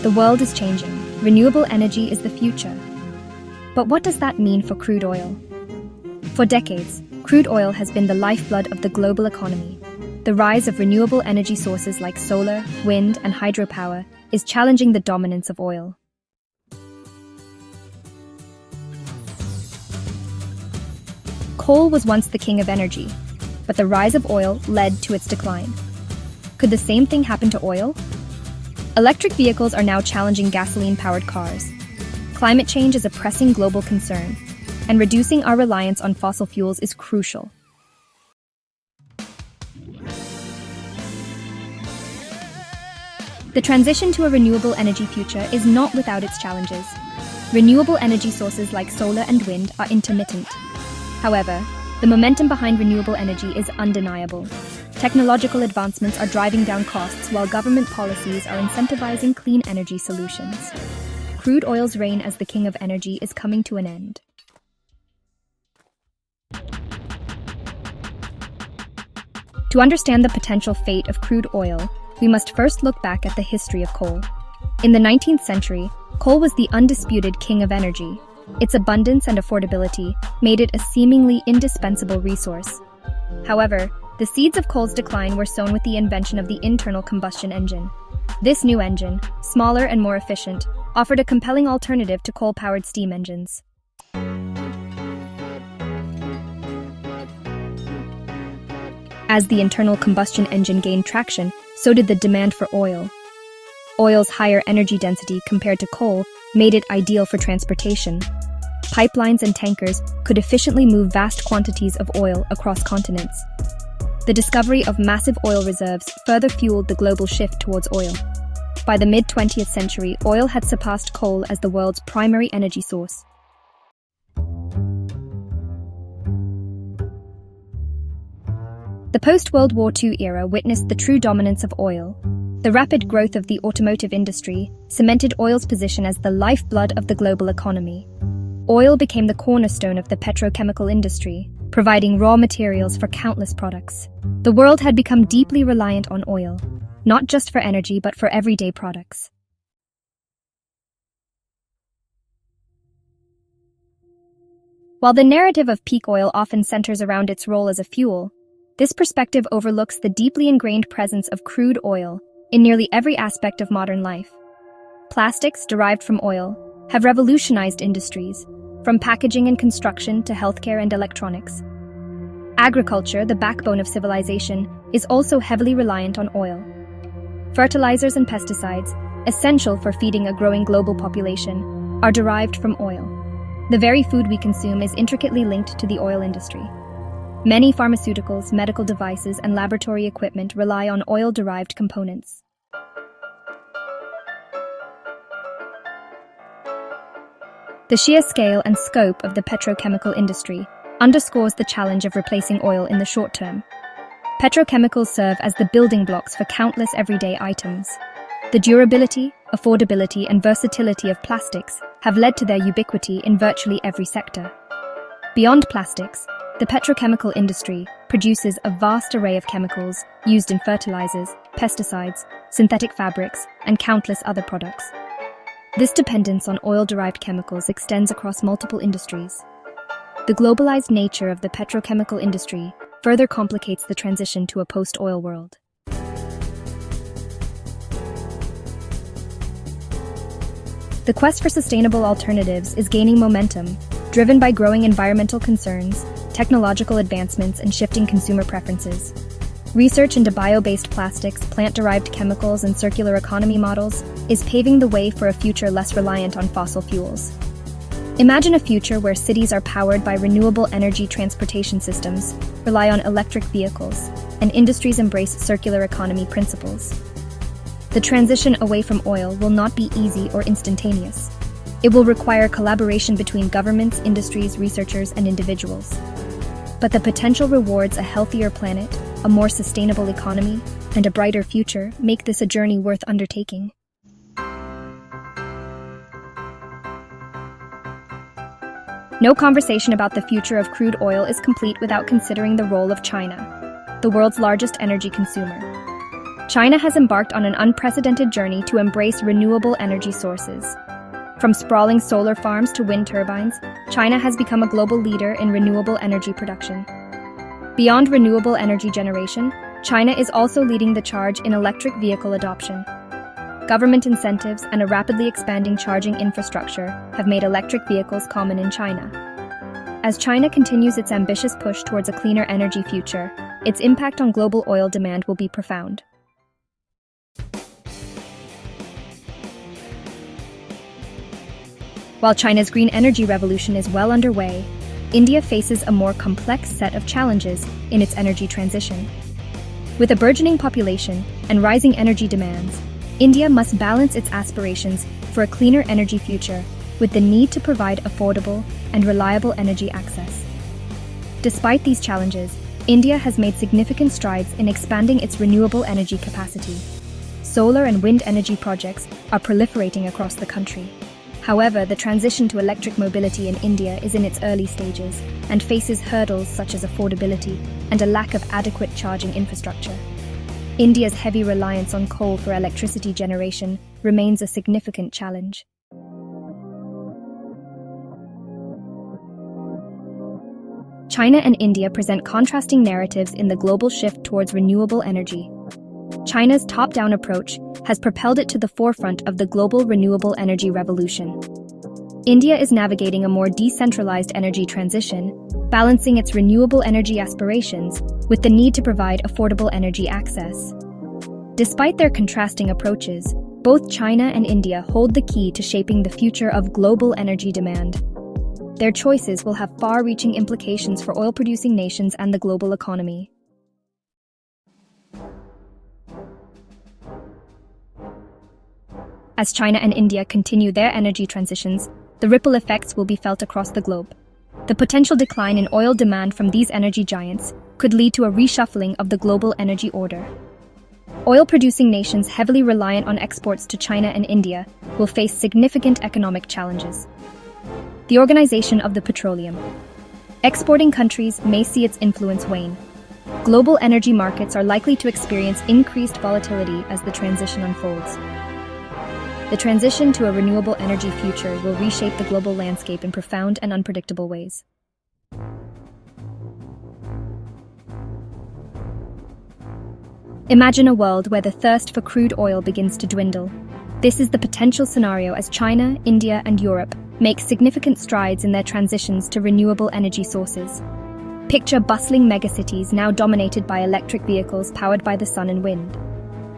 The world is changing. Renewable energy is the future. But what does that mean for crude oil? For decades, crude oil has been the lifeblood of the global economy. The rise of renewable energy sources like solar, wind, and hydropower is challenging the dominance of oil. Coal was once the king of energy, but the rise of oil led to its decline. Could the same thing happen to oil? Electric vehicles are now challenging gasoline-powered cars. Climate change is a pressing global concern, and reducing our reliance on fossil fuels is crucial. The transition to a renewable energy future is not without its challenges. Renewable energy sources like solar and wind are intermittent. However, the momentum behind renewable energy is undeniable. Technological advancements are driving down costs while government policies are incentivizing clean energy solutions. Crude oil's reign as the king of energy is coming to an end. To understand the potential fate of crude oil, we must first look back at the history of coal. In the 19th century, coal was the undisputed king of energy. Its abundance and affordability made it a seemingly indispensable resource. However, the seeds of coal's decline were sown with the invention of the internal combustion engine. This new engine, smaller and more efficient, offered a compelling alternative to coal-powered steam engines. As the internal combustion engine gained traction, so did the demand for oil. Oil's higher energy density compared to coal made it ideal for transportation. Pipelines and tankers could efficiently move vast quantities of oil across continents. The discovery of massive oil reserves further fueled the global shift towards oil. By the mid-20th century, oil had surpassed coal as the world's primary energy source. The post-World War II era witnessed the true dominance of oil. The rapid growth of the automotive industry cemented oil's position as the lifeblood of the global economy. Oil became the cornerstone of the petrochemical industry, providing raw materials for countless products. The world had become deeply reliant on oil, not just for energy but for everyday products. While the narrative of peak oil often centers around its role as a fuel, this perspective overlooks the deeply ingrained presence of crude oil in nearly every aspect of modern life. Plastics derived from oil have revolutionized industries, from packaging and construction to healthcare and electronics. Agriculture, the backbone of civilization, is also heavily reliant on oil. Fertilizers and pesticides, essential for feeding a growing global population, are derived from oil. The very food we consume is intricately linked to the oil industry. Many pharmaceuticals, medical devices, and laboratory equipment rely on oil-derived components. The sheer scale and scope of the petrochemical industry underscores the challenge of replacing oil in the short term. Petrochemicals serve as the building blocks for countless everyday items. The durability, affordability, and versatility of plastics have led to their ubiquity in virtually every sector. Beyond plastics, the petrochemical industry produces a vast array of chemicals used in fertilizers, pesticides, synthetic fabrics, and countless other products. This dependence on oil-derived chemicals extends across multiple industries. The globalized nature of the petrochemical industry further complicates the transition to a post-oil world. The quest for sustainable alternatives is gaining momentum, driven by growing environmental concerns, technological advancements, and shifting consumer preferences. Research into bio-based plastics, plant-derived chemicals, and circular economy models is paving the way for a future less reliant on fossil fuels. Imagine a future where cities are powered by renewable energy transportation systems, rely on electric vehicles, and industries embrace circular economy principles. The transition away from oil will not be easy or instantaneous. It will require collaboration between governments, industries, researchers, and individuals. But the potential rewards a healthier planet, a more sustainable economy, and a brighter future make this a journey worth undertaking. No conversation about the future of crude oil is complete without considering the role of China, the world's largest energy consumer. China has embarked on an unprecedented journey to embrace renewable energy sources. From sprawling solar farms to wind turbines, China has become a global leader in renewable energy production. Beyond renewable energy generation, China is also leading the charge in electric vehicle adoption. Government incentives and a rapidly expanding charging infrastructure have made electric vehicles common in China. As China continues its ambitious push towards a cleaner energy future, its impact on global oil demand will be profound. While China's green energy revolution is well underway, India faces a more complex set of challenges in its energy transition. With a burgeoning population and rising energy demands, India must balance its aspirations for a cleaner energy future with the need to provide affordable and reliable energy access. Despite these challenges, India has made significant strides in expanding its renewable energy capacity. Solar and wind energy projects are proliferating across the country. However, the transition to electric mobility in India is in its early stages and faces hurdles such as affordability and a lack of adequate charging infrastructure. India's heavy reliance on coal for electricity generation remains a significant challenge. China and India present contrasting narratives in the global shift towards renewable energy. China's top-down approach has propelled it to the forefront of the global renewable energy revolution. India is navigating a more decentralized energy transition, balancing its renewable energy aspirations with the need to provide affordable energy access. Despite their contrasting approaches, both China and India hold the key to shaping the future of global energy demand. Their choices will have far-reaching implications for oil-producing nations and the global economy. As China and India continue their energy transitions, the ripple effects will be felt across the globe. The potential decline in oil demand from these energy giants could lead to a reshuffling of the global energy order. Oil-producing nations heavily reliant on exports to China and India will face significant economic challenges. The Organization of the Petroleum. Exporting countries may see its influence wane. Global energy markets are likely to experience increased volatility as the transition unfolds. The transition to a renewable energy future will reshape the global landscape in profound and unpredictable ways. Imagine a world where the thirst for crude oil begins to dwindle. This is the potential scenario as China, India, and Europe make significant strides in their transitions to renewable energy sources. Picture bustling megacities now dominated by electric vehicles powered by the sun and wind.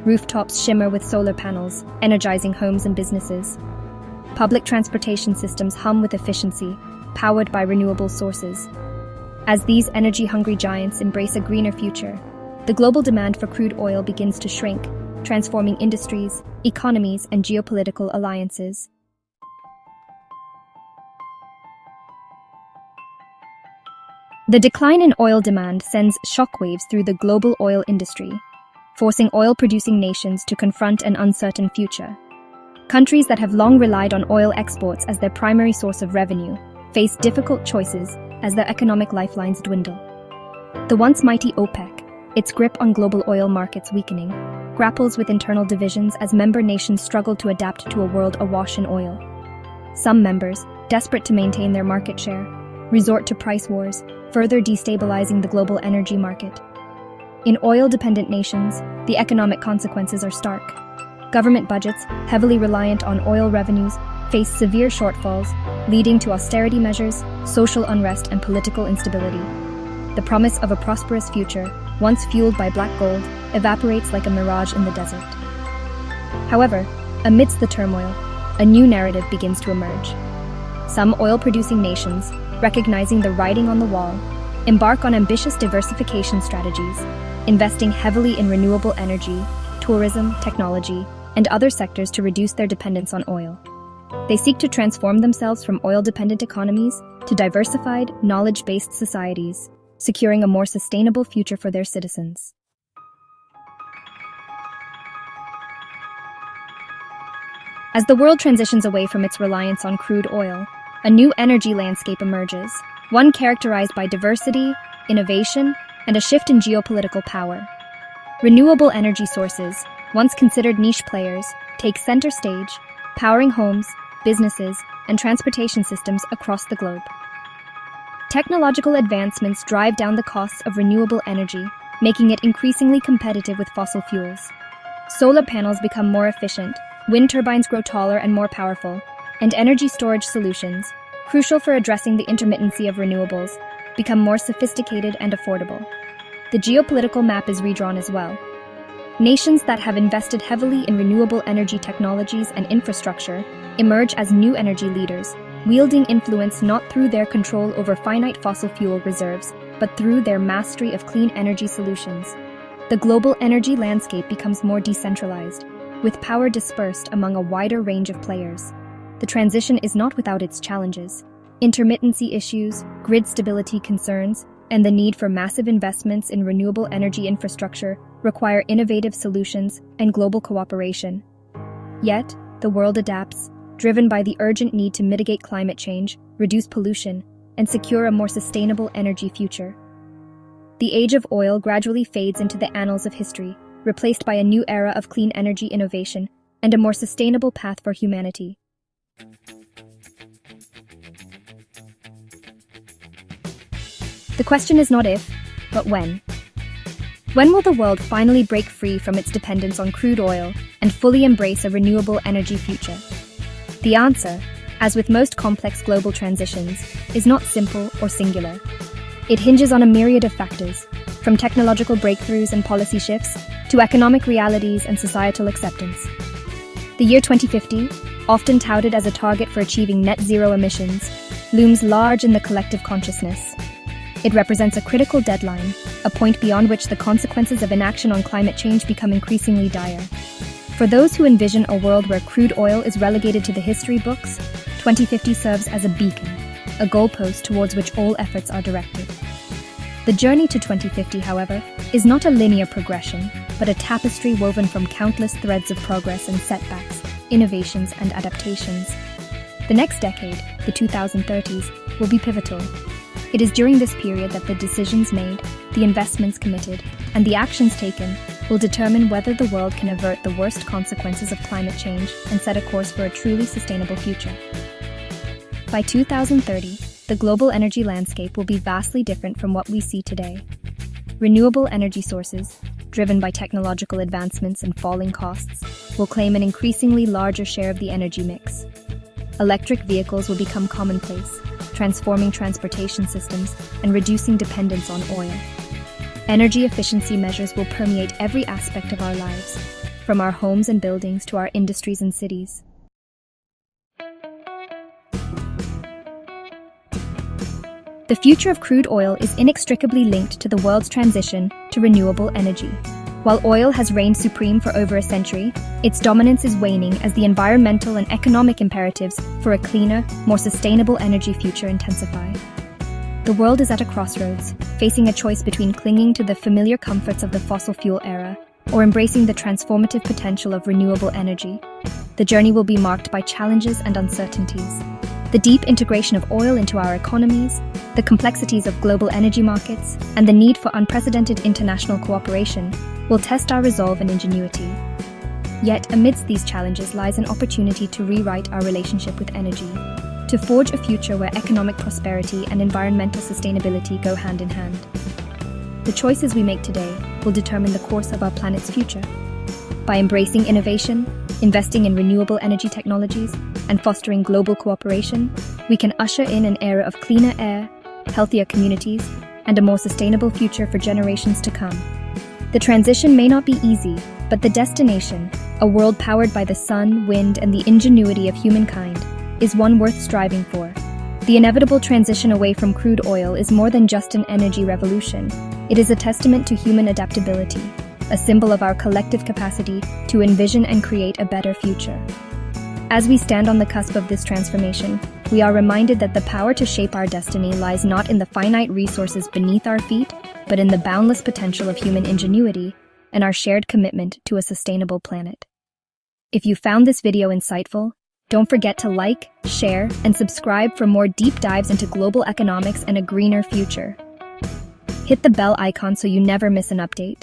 Rooftops shimmer with solar panels, energizing homes and businesses. Public transportation systems hum with efficiency, powered by renewable sources. As these energy-hungry giants embrace a greener future, the global demand for crude oil begins to shrink, transforming industries, economies, and geopolitical alliances. The decline in oil demand sends shockwaves through the global oil industry, forcing oil-producing nations to confront an uncertain future. Countries that have long relied on oil exports as their primary source of revenue face difficult choices as their economic lifelines dwindle. The once mighty OPEC, its grip on global oil markets weakening, grapples with internal divisions as member nations struggle to adapt to a world awash in oil. Some members, desperate to maintain their market share, resort to price wars, further destabilizing the global energy market. In oil-dependent nations, the economic consequences are stark. Government budgets, heavily reliant on oil revenues, face severe shortfalls, leading to austerity measures, social unrest, and political instability. The promise of a prosperous future, once fueled by black gold, evaporates like a mirage in the desert. However, amidst the turmoil, a new narrative begins to emerge. Some oil-producing nations, recognizing the writing on the wall, embark on ambitious diversification strategies, investing heavily in renewable energy, tourism, technology, and other sectors to reduce their dependence on oil. They seek to transform themselves from oil-dependent economies to diversified, knowledge-based societies, securing a more sustainable future for their citizens. As the world transitions away from its reliance on crude oil, a new energy landscape emerges, one characterized by diversity, innovation, and a shift in geopolitical power. Renewable energy sources, once considered niche players, take center stage, powering homes, businesses, and transportation systems across the globe. Technological advancements drive down the costs of renewable energy, making it increasingly competitive with fossil fuels. Solar panels become more efficient, wind turbines grow taller and more powerful, and energy storage solutions, crucial for addressing the intermittency of renewables, become more sophisticated and affordable. The geopolitical map is redrawn as well. Nations that have invested heavily in renewable energy technologies and infrastructure emerge as new energy leaders, wielding influence not through their control over finite fossil fuel reserves, but through their mastery of clean energy solutions. The global energy landscape becomes more decentralized, with power dispersed among a wider range of players. The transition is not without its challenges. Intermittency issues, grid stability concerns, and the need for massive investments in renewable energy infrastructure require innovative solutions and global cooperation. Yet, the world adapts, driven by the urgent need to mitigate climate change, reduce pollution, and secure a more sustainable energy future. The age of oil gradually fades into the annals of history, replaced by a new era of clean energy innovation and a more sustainable path for humanity. The question is not if, but when. When will the world finally break free from its dependence on crude oil and fully embrace a renewable energy future? The answer, as with most complex global transitions, is not simple or singular. It hinges on a myriad of factors, from technological breakthroughs and policy shifts to economic realities and societal acceptance. The year 2050, often touted as a target for achieving net zero emissions, looms large in the collective consciousness. It represents a critical deadline, a point beyond which the consequences of inaction on climate change become increasingly dire. For those who envision a world where crude oil is relegated to the history books, 2050 serves as a beacon, a goalpost towards which all efforts are directed. The journey to 2050, however, is not a linear progression, but a tapestry woven from countless threads of progress and setbacks, innovations and adaptations. The next decade, the 2030s, will be pivotal. It is during this period that the decisions made, the investments committed, and the actions taken will determine whether the world can avert the worst consequences of climate change and set a course for a truly sustainable future. By 2030, the global energy landscape will be vastly different from what we see today. Renewable energy sources, driven by technological advancements and falling costs, will claim an increasingly larger share of the energy mix. Electric vehicles will become commonplace, transforming transportation systems and reducing dependence on oil. Energy efficiency measures will permeate every aspect of our lives, from our homes and buildings to our industries and cities. The future of crude oil is inextricably linked to the world's transition to renewable energy. While oil has reigned supreme for over a century, its dominance is waning as the environmental and economic imperatives for a cleaner, more sustainable energy future intensify. The world is at a crossroads, facing a choice between clinging to the familiar comforts of the fossil fuel era or embracing the transformative potential of renewable energy. The journey will be marked by challenges and uncertainties. The deep integration of oil into our economies, the complexities of global energy markets, and the need for unprecedented international cooperation will test our resolve and ingenuity. Yet, amidst these challenges lies an opportunity to rewrite our relationship with energy, to forge a future where economic prosperity and environmental sustainability go hand in hand. The choices we make today will determine the course of our planet's future. By embracing innovation, investing in renewable energy technologies, and fostering global cooperation, we can usher in an era of cleaner air, healthier communities, and a more sustainable future for generations to come. The transition may not be easy, but the destination, a world powered by the sun, wind, and the ingenuity of humankind, is one worth striving for. The inevitable transition away from crude oil is more than just an energy revolution. It is a testament to human adaptability, a symbol of our collective capacity to envision and create a better future. As we stand on the cusp of this transformation, we are reminded that the power to shape our destiny lies not in the finite resources beneath our feet, but in the boundless potential of human ingenuity and our shared commitment to a sustainable planet. If you found this video insightful, don't forget to like, share, and subscribe for more deep dives into global economics and a greener future. Hit the bell icon so you never miss an update.